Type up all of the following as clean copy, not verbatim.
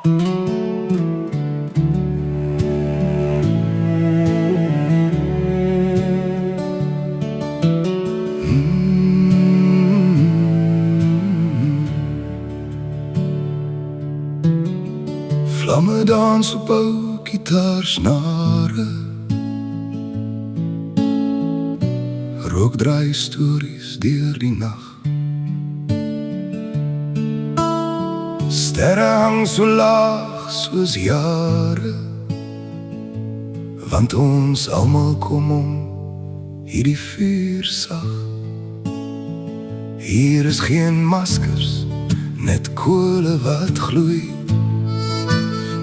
Vlamme dans op ou gitaarsnare, rook draai stories deur die nag. Sterre hang so laag soos jare, want ons almal kom om hierdie vuur sag. Hier is geen maskers, net kole wat gloei,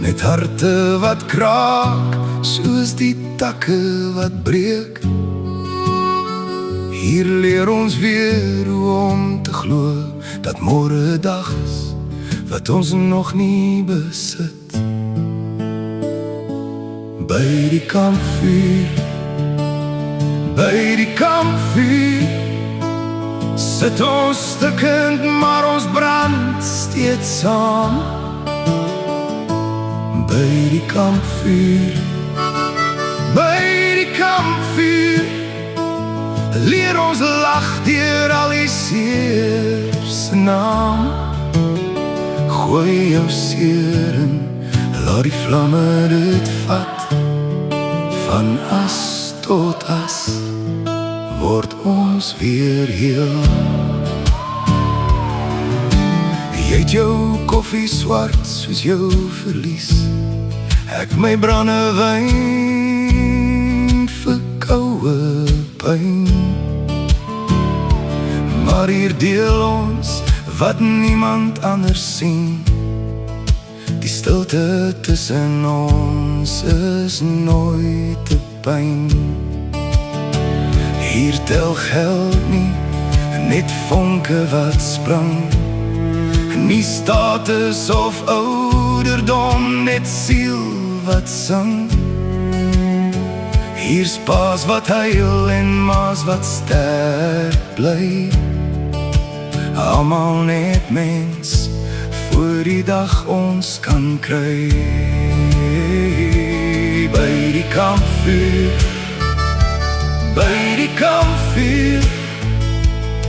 net harte wat kraak, soos die takke wat breek. Hier leer ons weer hoe om te glo, dat môre dag is, wat ons nog nie besit. By die kampvuur, by die kampvuur, sit ons stikkend, maar ons brand steeds saam. By die kampvuur, by die kampvuur, leer ons lag deur al die seer se naam. Gooi jou seer in, laat die vlamme dit vat. Van as tot as, word ons weer heel. Jy het jou koffie swart soos jou verlies, ek my brandewyn vir koue pyn. Maar hier deel ons wat niemand anders sien, die stilte tussen ons is nooit te pyn. Hier tel geld nie, net vonke wat sprang, nie status of ouderdom, net siel wat sang. Hier's paas wat huil en maas wat sterk bly, almal net mens, voor die dag ons kan kry. By die kampvuur, by die kampvuur,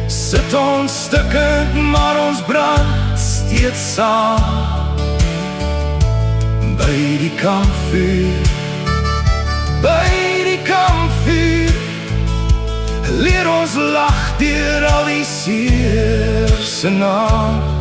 sit ons stikkend, maar ons brand steeds saam. By die kampvuur, by die kampvuur, leer ons lag deur al die seer se naam.